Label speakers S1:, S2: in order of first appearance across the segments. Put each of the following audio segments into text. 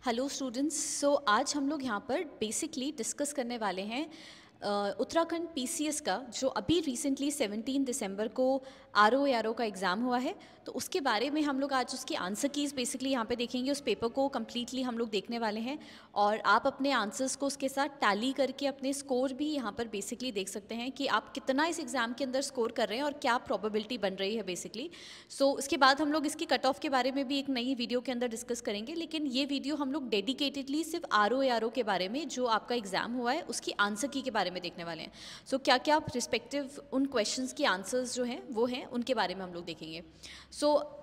S1: Hello students. आज हम लोग यहाँ पर बेसिकली डिस्कस करने वाले हैं उत्तराखंड पीसीएस का, जो अभी रिसेंटली 17 दिसंबर को आरओ का एग्ज़ाम हुआ है। तो उसके बारे में हम लोग आज उसकी आंसर कीज़ बेसिकली यहाँ पे देखेंगे। उस पेपर को कम्प्लीटली हम लोग देखने वाले हैं और आप अपने आंसर्स को उसके साथ टैली करके अपने स्कोर भी यहाँ पर बेसिकली देख सकते हैं कि आप कितना इस एग्ज़ाम के अंदर स्कोर कर रहे हैं और क्या प्रोबेबिलिटी बन रही है बेसिकली। इसके बाद हम लोग इसकी कट ऑफ के बारे में भी एक नई वीडियो के अंदर डिस्कस करेंगे, लेकिन ये वीडियो हम लोग डेडिकेटेडली सिर्फ आरओ के बारे में, जो आपका एग्ज़ाम हुआ है उसकी आंसर की के बारे में देखने वाले हैं। क्या क्या रिस्पेक्टिव उन क्वेश्चंस की आंसर्स जो हैं वो हैं, उनके बारे में हम लोग देखेंगे।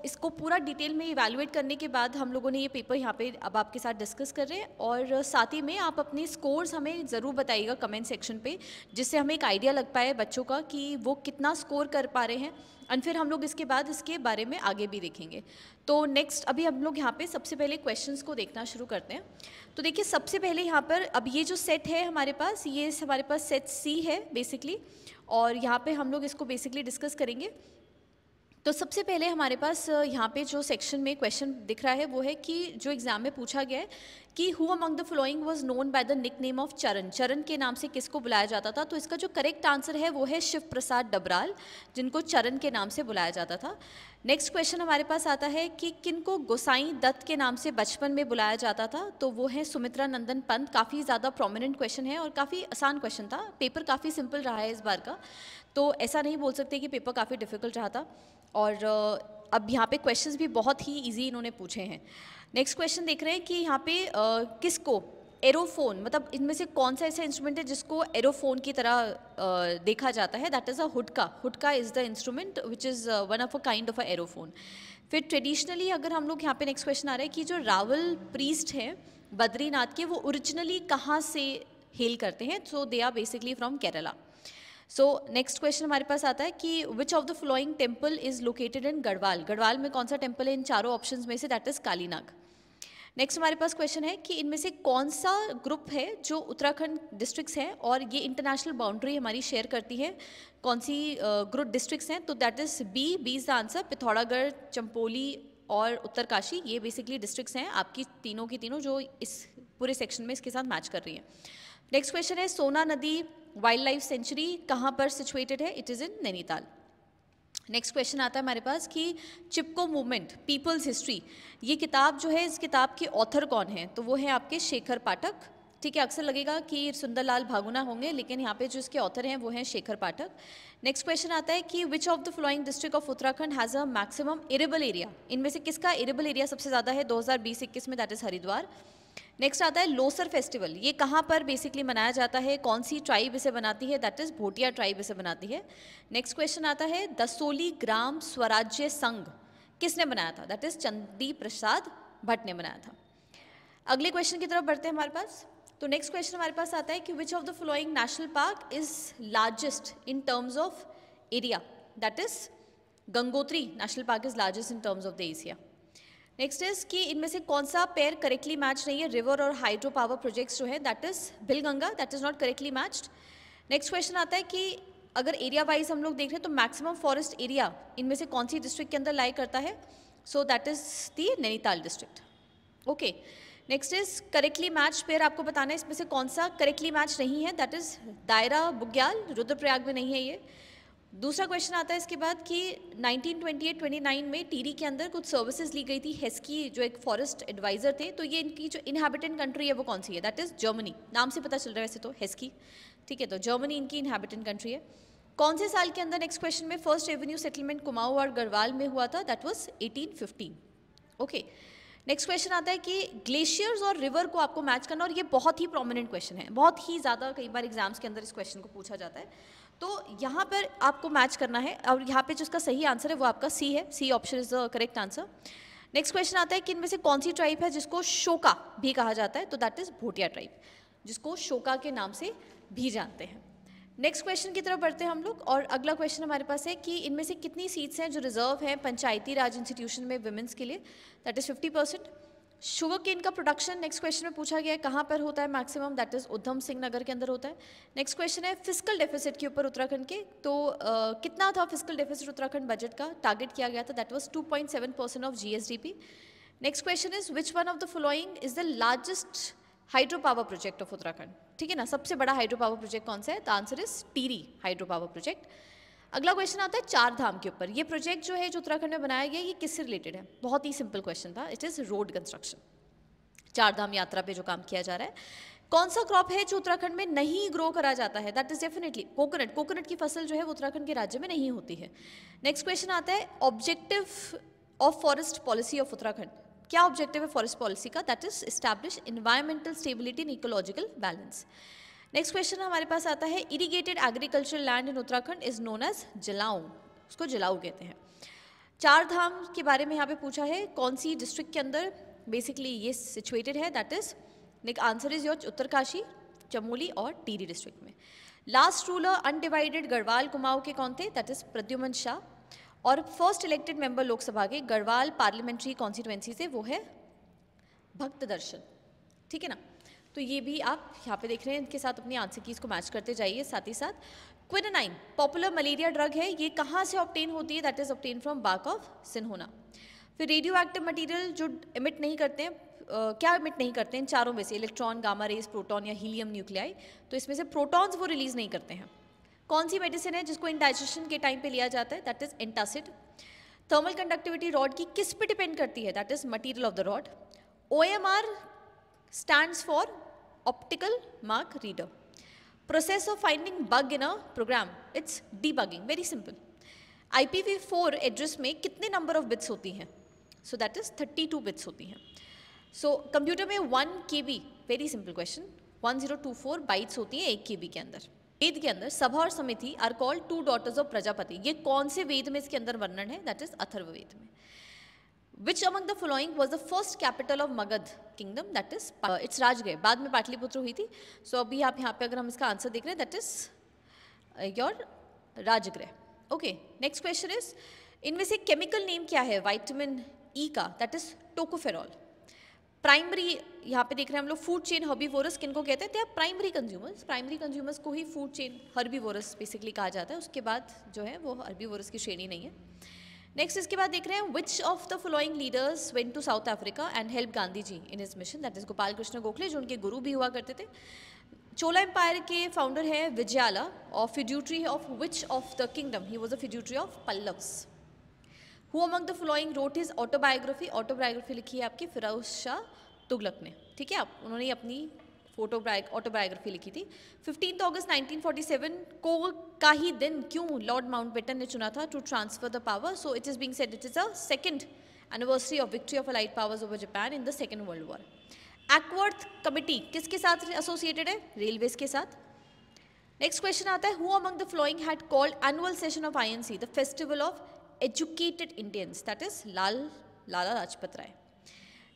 S1: इसको पूरा डिटेल में इवैल्यूएट करने के बाद हम लोगों ने ये पेपर यहाँ पे अब आपके साथ डिस्कस कर रहे हैं, और साथ ही में आप अपने स्कोर्स हमें ज़रूर बताइएगा कमेंट सेक्शन पे, जिससे हमें एक आइडिया लग पाए बच्चों का कि वो कितना स्कोर कर पा रहे हैं। एंड फिर हम लोग इसके बाद इसके बारे में आगे भी देखेंगे। तो नेक्स्ट अभी हम लोग यहाँ पे सबसे पहले क्वेश्चंस को देखना शुरू करते हैं। तो देखिए, सबसे पहले यहाँ पर अब ये जो सेट है हमारे पास, ये हमारे पास सेट सी है बेसिकली, और यहाँ पे हम लोग इसको बेसिकली डिस्कस करेंगे। तो सबसे पहले हमारे पास यहाँ पे जो सेक्शन में क्वेश्चन दिख रहा है वो है कि जो एग्जाम में पूछा गया है कि who among the following was known by the nickname of Charan. Charan के नाम से किसको बुलाया जाता था? तो इसका जो करेक्ट आंसर है वो है शिव प्रसाद डबराल, जिनको चरण के नाम से बुलाया जाता था। नेक्स्ट क्वेश्चन हमारे पास आता है कि किनको गोसाई दत्त के नाम से बचपन में बुलाया जाता था? तो वो है सुमित्रा नंदन पंत। काफ़ी ज़्यादा प्रोमिनेंट क्वेश्चन है और काफ़ी आसान क्वेश्चन था। पेपर काफ़ी सिंपल रहा है इस बार का, तो ऐसा नहीं बोल सकते कि पेपर काफ़ी डिफिकल्ट रहा था। और अब यहाँ पे क्वेश्चंस भी बहुत ही इजी इन्होंने पूछे हैं। नेक्स्ट क्वेश्चन देख रहे हैं कि यहाँ पे किसको एरोफोन, मतलब इनमें से कौन सा ऐसा इंस्ट्रूमेंट है जिसको एरोफोन की तरह देखा जाता है? दैट इज़ अ हुडका। हुडका is the instrument which is one of a kind of a aerophone. फिर ट्रेडिशनली अगर हम लोग यहाँ पे नेक्स्ट क्वेश्चन आ रहा है कि जो रावल प्रीस्ट हैं बद्रीनाथ के, वो ओरिजिनली कहाँ से हेल करते हैं? So they are basically from Kerala. Next question हमारे पास आता है कि which of the following temple is located in Garhwal. Garhwal में कौन सा टेम्पल है इन चारों ऑप्शंस में से? That is Kalinag. नेक्स्ट हमारे पास क्वेश्चन है कि इनमें से कौन सा ग्रुप है जो उत्तराखंड डिस्ट्रिक्ट्स हैं और ये इंटरनेशनल बाउंड्री हमारी शेयर करती है? कौन सी ग्रुप डिस्ट्रिक्ट्स हैं? तो that is B is the answer. Pithoragarh, Chamoli और उत्तरकाशी, ये बेसिकली डिस्ट्रिक्ट्स हैं आपकी तीनों की तीनों जो इस पूरे सेक्शन में इसके साथ मैच कर रही हैं। नेक्स्ट क्वेश्चन है सोना नदी वाइल्ड लाइफ सेंचुरी कहाँ पर सिचुएटेड है? It is in Nainital. Next question आता है हमारे पास कि चिपको मूवमेंट पीपल्स हिस्ट्री, ये किताब जो है, इस किताब के ऑथर कौन है? तो वो है आपके शेखर पाठक। ठीक है, अक्सर लगेगा कि सुंदरलाल भागुना होंगे, लेकिन यहाँ पे जो इसके ऑथर हैं वो हैं शेखर पाठक। नेक्स्ट क्वेश्चन आता है कि which of the following district of Uttarakhand has a maximum arable area. इनमें से किसका इरेबल एरिया सबसे ज़्यादा है 2020-21 में? That is Haridwar. नेक्स्ट आता है लोसर फेस्टिवल, ये कहाँ पर बेसिकली मनाया जाता है? कौन सी ट्राइब इसे बनाती है? दैट इज भोटिया ट्राइब इसे बनाती है। नेक्स्ट क्वेश्चन आता है दसोली ग्राम स्वराज्य संघ किसने बनाया था? दैट इज चंदी प्रसाद भट्ट ने बनाया था। अगले क्वेश्चन की तरफ बढ़ते हैं हमारे पास। तो नेक्स्ट क्वेश्चन हमारे पास आता है कि which of the following national park is largest in terms of area? That is Gangotri national park is largest in terms of the Asia. Next is कि इनमें से कौन सा पेयर करेक्टली मैच नहीं है रिवर और हाइड्रो पावर प्रोजेक्ट्स जो है? That is Bhilganga, that is not correctly matched. Next question आता है कि अगर एरिया वाइज हम लोग देख रहे हैं तो मैक्सिमम फॉरेस्ट एरिया इनमें से कौन सी डिस्ट्रिक्ट के अंदर लाई करता है? So that is the Nainital district. Okay, next is correctly match pair आपको बताना है इसमें से कौन सा करेक्टली मैच नहीं है? दैट इज दायरा बुग्याल, रुद्रप्रयाग में नहीं है ये। दूसरा क्वेश्चन आता है इसके बाद कि 1928-29 में टिहरी के अंदर कुछ सर्विसेज ली गई थी हेस्की, जो एक फॉरेस्ट एडवाइजर थे, तो ये इनकी जो इनहैबिटेंट कंट्री है वो कौन सी है? That is Germany. नाम से पता चल रहा है वैसे तो हेस्की, ठीक है, तो जर्मनी इनकी इनहैबिटेंट कंट्री है। कौन से साल के अंदर नेक्स्ट क्वेश्चन में फर्स्ट रेवेन्यू सेटलमेंट कुमाऊं और गढ़वाल में हुआ था? That was 1815। Okay, next question आता है कि ग्लेशियर्स और रिवर को आपको मैच करना, और ये बहुत ही प्रोमिनेंट क्वेश्चन है, बहुत ही ज़्यादा कई बार एग्जाम्स के अंदर इस क्वेश्चन को पूछा जाता है। तो यहाँ पर आपको मैच करना है, और यहाँ पे जिसका सही आंसर है वो आपका सी है। C option is the correct answer. Next question आता है कि इनमें से कौन सी ट्राइब है जिसको शोका भी कहा जाता है? तो दैट इज भोटिया ट्राइब, जिसको शोका के नाम से भी जानते हैं। नेक्स्ट क्वेश्चन की तरफ बढ़ते हैं हम लोग, और अगला क्वेश्चन हमारे पास है कि इनमें से कितनी सीट्स हैं जो रिजर्व हैं पंचायती राज इंस्टीट्यूशन में वुमेन्स के लिए? That is 50%। शुगर केन का प्रोडक्शन नेक्स्ट क्वेश्चन में पूछा गया है कहाँ पर होता है maximum? That is Udham Singh Nagar के अंदर होता है। नेक्स्ट क्वेश्चन है फिजिकल डेफिसिट के ऊपर उत्तराखंड के, तो कितना था फिजिकल डेफिसिट उत्तराखंड बजट का टारगेट किया गया था? That was 2.7% of GSDP. Next question is which one of the following is the largest hydro power project of Uttarakhand? ठीक है ना, सबसे बड़ा हाइड्रो पावर प्रोजेक्ट कौन सा है? The answer is Tehri hydro power project. अगला क्वेश्चन आता है चार धाम के ऊपर। ये प्रोजेक्ट जो है जो उत्तराखंड में बनाया गया, ये किससे रिलेटेड है? बहुत ही सिंपल क्वेश्चन था, इट इज रोड कंस्ट्रक्शन। चार धाम यात्रा पे जो काम किया जा रहा है, कौन सा क्रॉप है जो उत्तराखंड में नहीं ग्रो करा जाता है? That is definitely coconut. Coconut की फसल जो है वो उत्तराखंड के राज्य में नहीं होती है। नेक्स्ट क्वेश्चन आता है objective of forest policy of Uttarakhand. क्या ऑब्जेक्टिव है फॉरेस्ट पॉलिसी का? That is establish environmental stability and ecological balance. Next question हमारे पास आता है irrigated agricultural land in Uttarakhand is known as jalau, उसको जलाऊ कहते हैं। चार धाम के बारे में यहाँ पे पूछा है, कौन सी डिस्ट्रिक्ट के अंदर बेसिकली ये सिचुएटेड है? That is answer is your Uttarkashi, Chamoli और टिहरी डिस्ट्रिक्ट में। Last ruler undivided Garhwal Kumaon के कौन थे? That is Pradyuman Shah. और फर्स्ट इलेक्टेड मेंबर लोकसभा के गढ़वाल पार्लियामेंट्री कॉन्स्टिट्यूएंसी से वो है भक्त दर्शन। ठीक है ना, तो ये भी आप यहाँ पे देख रहे हैं, इनके साथ अपनी आंसर कीज को मैच करते जाइए। साथ ही साथ क्विनाइन पॉपुलर मलेरिया ड्रग है, ये कहाँ से ऑब्टेन होती है? That is obtain from bark of cinchona. फिर रेडियो एक्टिव मटीरियल जो इमिट नहीं करते हैं, क्या इमिट नहीं करते हैं? इन चारों में से इलेक्ट्रॉन, गामा रेस, प्रोटॉन या हीलियम न्यूक्लियाई। तो इसमें से प्रोटॉन्स वो रिलीज नहीं करते हैं। कौन सी मेडिसिन है जिसको इंडाइजेशन के टाइम पे लिया जाता है? That is antacid. Thermal conductivity rod की किस पे डिपेंड करती है? That is material of the rod. OMR stands for optical mark reader. Process of finding bug in a program, it's debugging, very simple. IPv4 address में कितने number of bits होती हैं? So that is 32 bits होती हैं। So computer में 1 KB, very simple question, 1024 bytes होती हैं 1 KB के अंदर। वेद के अंदर सभा और Samiti are called 2 daughters of Prajapati, ये कौन से वेद में इसके अंदर वर्णन है? दैट इज अथर्ववेद में। Which among the following was the first capital of Magadha kingdom? That is it's Rajgriha, बाद में पाटलिपुत्र हुई थी। सो अभी आप यहाँ पे अगर हम इसका आंसर देख रहे हैं, that is your Rajgriha. Okay, next question is इनमें से केमिकल नेम क्या है विटामिन ई का? That is tocopherol. प्राइमरी यहाँ पे देख रहे हैं हम लोग फूड चेन हर्बीवोरस किनको कहते हैं? Primary consumers. प्राइमरी कंज्यूमर्स को ही फूड चेन हर्बीवोरस बेसिकली कहा जाता है, उसके बाद जो है वो हर्बीवोरस की श्रेणी नहीं है। नेक्स्ट इसके बाद देख रहे हैं which of the following leaders went to South Africa and help Gandhi ji in his mission? That is Gopal Krishna Gokhale, जो उनके गुरु भी हुआ करते थे। चोला एम्पायर के फाउंडर है विजयाला, और feudatory of which of the kingdom? He was a feudatory of Pallavas. Who among the following wrote his autobiography? Autobiography लिखी है आपकी फिरोज शाह तुगलक ने। ठीक है, आप उन्होंने अपनी ऑटोबायोग्राफी लिखी थी। 15 अगस्त 1947 को का ही दिन क्यों लॉर्ड माउंटबेटन ने चुना था to transfer the power? So it is being said it is a second anniversary of victory of allied powers over Japan in the Second World War. Acworth committee किसके साथ एसोसिएटेड है? Railways के साथ। Next question आता है who among the following had called annual session of INC the festival of educated Indians? That is Lala Lajpat Rai.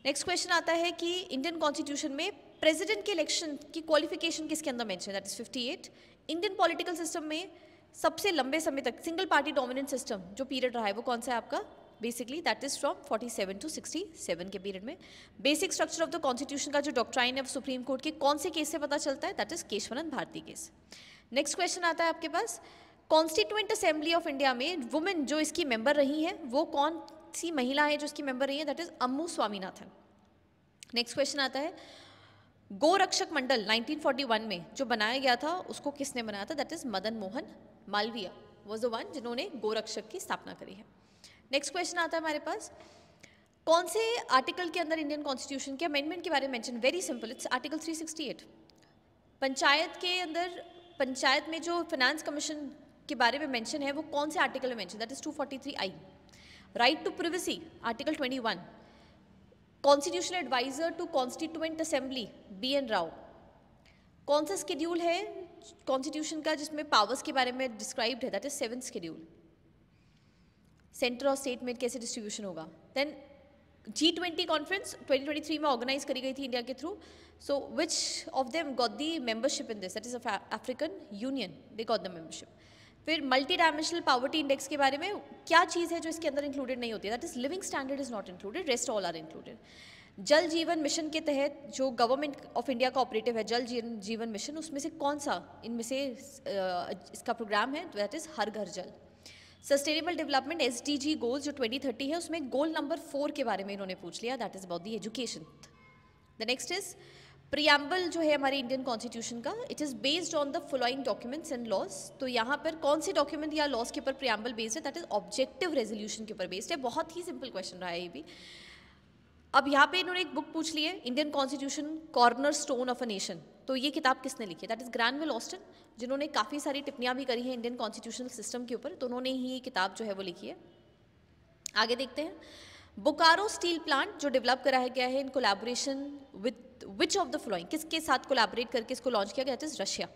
S1: Next question आता है कि इंडियन कॉन्स्टिट्यूशन में प्रेसिडेंट के इलेक्शन की क्वालिफिकेशन किसके अंदर मेंशन है? That is 58। Indian political system में सबसे लंबे समय तक सिंगल पार्टी डोमिनेंट सिस्टम जो पीरियड रहा है वो कौन सा है आपका? Basically that is from 47 to 67 के पीरियड में। Basic structure of the constitution का जो डॉक्ट्राइन है सुप्रीम कोर्ट के कौन से केस से पता चलता है? That is Keshavananda Bharati case. Next question आता है आपके पास कॉन्स्टिट्यूएंट असेंबली ऑफ इंडिया में वुमेन जो इसकी मेंबर रही है वो कौन सी महिला है जो इसकी मेंबर रही है? That is Ammu Swaminathan. Next question आता है गोरक्षक मंडल 1941 में जो बनाया गया था उसको किसने बनाया था? That is Madan Mohan Malviya was the one जिन्होंने गोरक्षक की स्थापना करी है। नेक्स्ट क्वेश्चन आता है हमारे पास कौन से आर्टिकल के अंदर इंडियन कॉन्स्टिट्यूशन के अमेंडमेंट के बारे में mention? Very simple, it's article 368। Panchayat के अंदर पंचायत में जो फाइनेंस कमीशन के बारे में मेंशन है वो कौन से आर्टिकल में mention? That is 243I। Right to privacy article 21। Constitutional adviser to constituent assembly BN Rao. कौन सा स्केड्यूल है कॉन्स्टिट्यूशन का जिसमें पावर्स के बारे में डिस्क्राइब्ड है? That is 7th schedule. Centre और स्टेट में कैसे डिस्ट्रीब्यूशन होगा। देन G20 कॉन्फ्रेंस 2023 में ऑर्गेनाइज करी गई थी इंडिया के through. So which of them got the membership in this? That is African union, they got the membership. फिर मल्टी डायमेंशनल पॉवर्टी इंडेक्स के बारे में क्या चीज़ है जो इसके अंदर इंक्लूडेड नहीं होती है? That is living standard is not included, rest all are included. Jal Jeevan mission के तहत जो गवर्नमेंट ऑफ इंडिया का ऑपरेटिव है जल जीवन मिशन, उसमें से कौन सा इनमें से इसका प्रोग्राम है? दैट इज हर घर जल। सस्टेनेबल डेवलपमेंट SDG गोल्स जो 2030 है उसमें गोल नंबर 4 के बारे में इन्होंने पूछ लिया, that is about the education. The next is preamble जो है हमारे इंडियन कॉन्स्टिट्यूशन का, it is based on the following documents and laws. तो यहाँ पर कौन से डॉक्यूमेंट या लॉज के ऊपर प्रियम्बल बेस्ड है, दैट इज ऑब्जेक्टिव रेजोल्यूशन के ऊपर बेस्ड है। बहुत ही सिंपल क्वेश्चन रहा है ये भी। अब यहाँ पे इन्होंने एक बुक पूछ ली है, Indian constitution corner stone of a nation. तो ये किताब किसने लिखी है, दैट इज ग्रैनविल ऑस्टिन, जिन्होंने काफ़ी सारी टिप्पणियाँ भी करी हैं इंडियन कॉन्स्टिट्यूशनल सिस्टम के ऊपर, तो उन्होंने ही ये किताब जो है वो लिखी है। आगे देखते हैं, बोकारो स्टील प्लांट जो डेवलप कराया गया है in collaboration with which of the following, किसके साथ कोलैबोरेट करके इसको लॉन्च किया गया, that is Russia.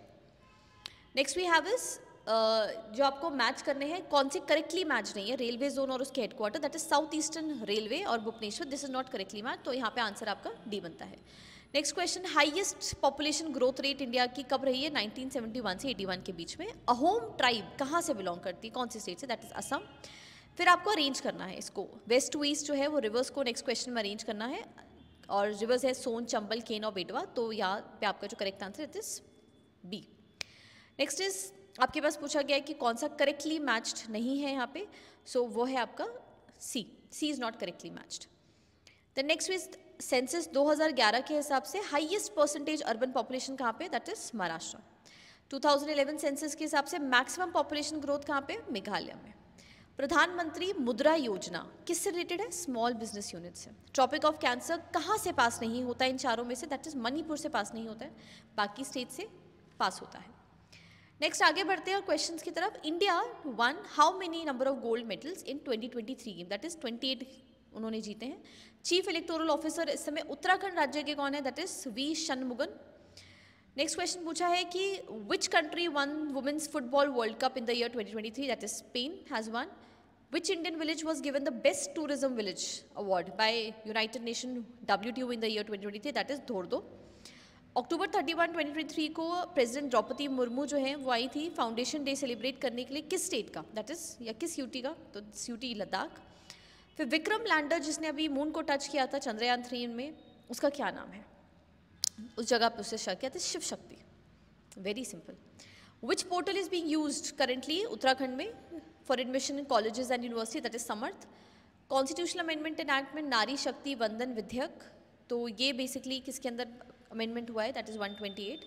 S1: Next we have is जो आपको मैच करने हैं, कौन से करेक्टली मैच नहीं है, रेलवे जोन और उसके headquarter, that is south eastern railway और Bhubaneswar, this is not correctly match, तो यहाँ पे आंसर आपका डी बनता है। Next question, highest population growth rate India की कब रही है, 1971 से 81 के बीच में। अहोम ट्राइब कहाँ से बिलोंग करती है, कौन से स्टेट से, दैट इज असम। फिर आपको अरेंज करना है इसको, वेस्ट टू ईस्ट जो है वो रिवर्स को नेक्स्ट क्वेश्चन में अरेंज करना है, और रिवर्स है सोन, चंबल, केन और बेटवा, तो यहाँ पे आपका जो करेक्ट आंसर है इज बी। नेक्स्ट इज आपके पास पूछा गया है कि कौन सा करेक्टली मैच्ड नहीं है यहाँ पे, सो वो है आपका C, C is not correctly matched. The next is census 2011 के हिसाब से हाईएस्ट परसेंटेज अर्बन पॉपुलेशन कहाँ पे, दैट इज महाराष्ट्र। 2011 सेंसस के हिसाब से मैक्सिमम पॉपुलेशन ग्रोथ कहाँ पे, मेघालय में। प्रधानमंत्री मुद्रा योजना किससे रिलेटेड है, स्मॉल बिजनेस यूनिट से। ट्रॉपिक ऑफ कैंसर कहाँ से पास नहीं होता है इन चारों में से, दैट इज मणिपुर से पास नहीं होता है, बाकी स्टेट से पास होता है। नेक्स्ट आगे बढ़ते हैं और क्वेश्चंस की तरफ। India one how many number of gold medals in 2023 game, that is 28 उन्होंने जीते हैं। चीफ इलेक्टोरल ऑफिसर इस समय उत्तराखंड राज्य के कौन है, that is V Shanmugam. Next question पूछा है कि which country won women's football world cup in the year 2023, that is Spain has won. Which Indian village was given the best tourism village award by United Nations WTO in the year 2023, that is धोर्दो। अक्टूबर 31, 2023 को president Draupadi Murmu जो हैं वो आई थी foundation day celebrate करने के लिए, किस state का, दैट इज या किस यूटी का, तो यूटी लद्दाख। फिर विक्रम लैंडर जिसने अभी मून को टच किया था चंद्रयान 3 में, उसका क्या नाम है, उस जगह पर उसे किया था Shiv Shakti, very simple. Which portal is being used currently Uttarakhand में for admission in colleges and university, that is Samarth. Constitutional amendment and act में नारी शक्ति वंदन विधेयक, तो ये बेसिकली किसके अंदर अमेंडमेंट हुआ है, that is 128।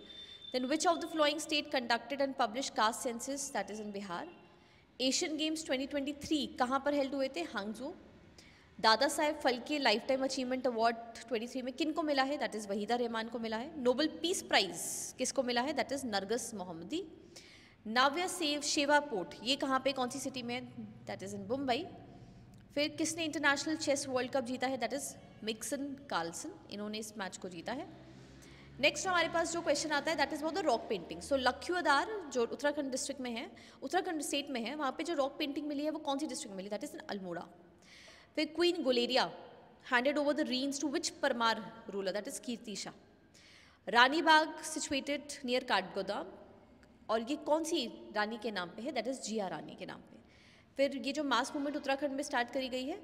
S1: Then which of the following state conducted and publish caste census, that is in Bihar. Asian Games 2023 कहाँ पर हेल्ड हुए थे, Hangzhou. Dada Saheb Phalke lifetime achievement award 23 में किन को मिला है, दैट इज वहीदा रहमान को मिला है। नोबल पीस प्राइज किसको मिला है, दैट इज नरगस मोहम्मदी। नाव्या शेवा पोर्ट ये कहाँ पे, कौन सी सिटी में, दैट इज इन मुंबई। फिर किसने इंटरनेशनल चेस वर्ल्ड कप जीता है, दैट इज मिक्सन कार्लसन, इन्होंने इस मैच को जीता है। नेक्स्ट हमारे पास जो क्वेश्चन आता है दैट इज वो द रॉक पेंटिंग। सो लक्ष्योदार जो उत्तराखंड डिस्ट्रिक्ट में है, उत्तराखंड स्टेट में है, वहाँ पे जो रॉक पेंटिंग मिली है वो कौन सी डिस्ट्रिक्ट में मिली, दैट इज इन अल्मोड़ा। फिर queen Guleria handed over the reins to which Parmar ruler, that is Kirtishah. Rani Bagh situated near Kathgodam, और ये कौन सी रानी के नाम पे है, दैट इज जिया रानी के नाम पे। फिर ये जो मास मूवमेंट उत्तराखंड में स्टार्ट करी गई है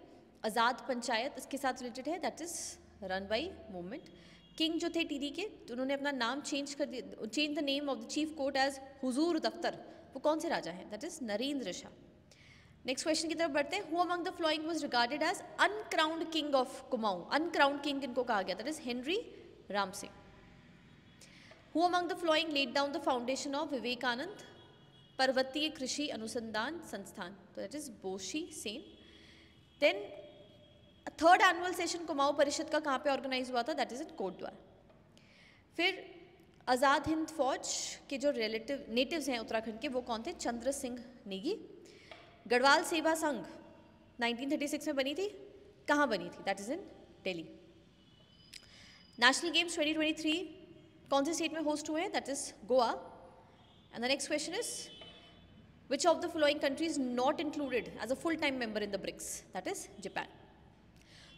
S1: आज़ाद पंचायत, इसके साथ रिलेटेड है, that is run by movement. King जो थे टीडी के, तो उन्होंने अपना नाम चेंज कर दिया, change the name of the chief court as Huzur Daftar, वो कौन से राजा हैं, that is Narendra Shah. Next question की तरफ बढ़ते हैं। Who among the following was regarded as uncrowned king of Kumaon, uncrowned king इनको कहा गया, that is Henry Ram Singh. Who among the following laid down the foundation of Vivekananda Parvatiya Krishi Anusandhan Sansthan, तो that is Boshi Sen. Then third annual session Kumaon परिषद का कहाँ पे ऑर्गेनाइज हुआ था, दैट इज इन कोटद्वार। फिर आज़ाद हिंद फौज के जो रिलेटिव नेटिव्स हैं उत्तराखंड के, वो कौन थे, चंद्र सिंह नेगी। गढ़वाल सेवा संघ 1936 में बनी थी, कहाँ बनी थी, that is in Delhi. National games 2023 कौन से स्टेट में होस्ट हुए हैं, that is Goa. And the next question is which of the following countries not included as a full time member in the BRICS, that is Japan.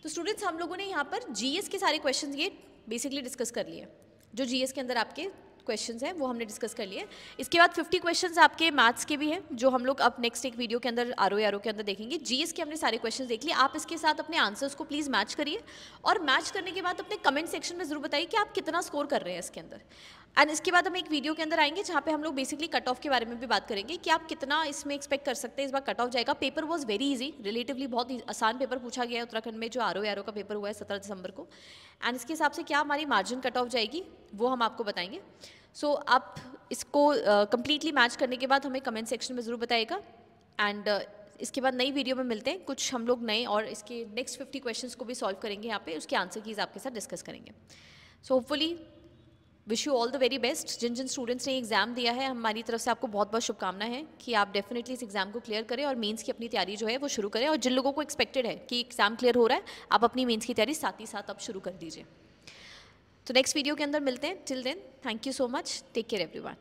S1: तो students हम लोगों ने यहाँ पर जीएस के सारे क्वेश्चंस ये बेसिकली डिस्कस कर लिए, जो जीएस के अंदर आपके क्वेश्चंस हैं वो हमने डिस्कस कर लिए। इसके बाद 50 क्वेश्चंस आपके मैथ्स के भी हैं, जो हम लोग अब नेक्स्ट एक वीडियो के अंदर आरओ के अंदर देखेंगे। जीएस के हमने सारे क्वेश्चंस देख लिए, आप इसके साथ अपने आंसर्स को प्लीज़ मैच करिए, और मैच करने के बाद अपने कमेंट सेक्शन में ज़रूर बताइए कि आप कितना स्कोर कर रहे हैं इसके अंदर। एंड इसके बाद हम एक वीडियो के अंदर आएंगे जहाँ पे हम लोग बेसिकली कट ऑफ के बारे में भी बात करेंगे कि आप कितना इसमें एक्सपेक्ट कर सकते हैं इस बार कट ऑफ जाएगा. Paper was very easy, relatively बहुत आसान पेपर पूछा गया है उत्तराखंड में जो आरओ का पेपर हुआ है 17 दिसंबर को. एंड इसके हिसाब से क्या हमारी मार्जिन कट ऑफ जाएगी वो हम आपको बताएंगे. सो आप इसको कंप्लीटली मैच करने के बाद हमें कमेंट सेक्शन में ज़रूर बताइएगा. एंड इसके बाद नई वीडियो में मिलते हैं. कुछ हम लोग नए और इसके नेक्स्ट 50 क्वेश्चंस को भी सॉल्व करेंगे यहाँ पे, उसके आंसर कीज आपके साथ डिस्कस करेंगे. So hopefully wish you all the very best. जिन जिन स्टूडेंट्स ने एग्जाम दिया है हमारी तरफ से आपको बहुत बहुत शुभकामनाएं हैं कि आप डेफिनेटली इस एग्जाम को क्लियर करें और मेंस की अपनी तैयारी जो है वो शुरू करें. और जिन लोगों को एक्सपेक्टेड है कि एग्जाम क्लियर हो रहा है, आप अपनी मेंस की तैयारी साथ ही साथ अब शुरू कर दीजिए. तो नेक्स्ट वीडियो के अंदर मिलते हैं. Till then thank you so much. Take care everyone.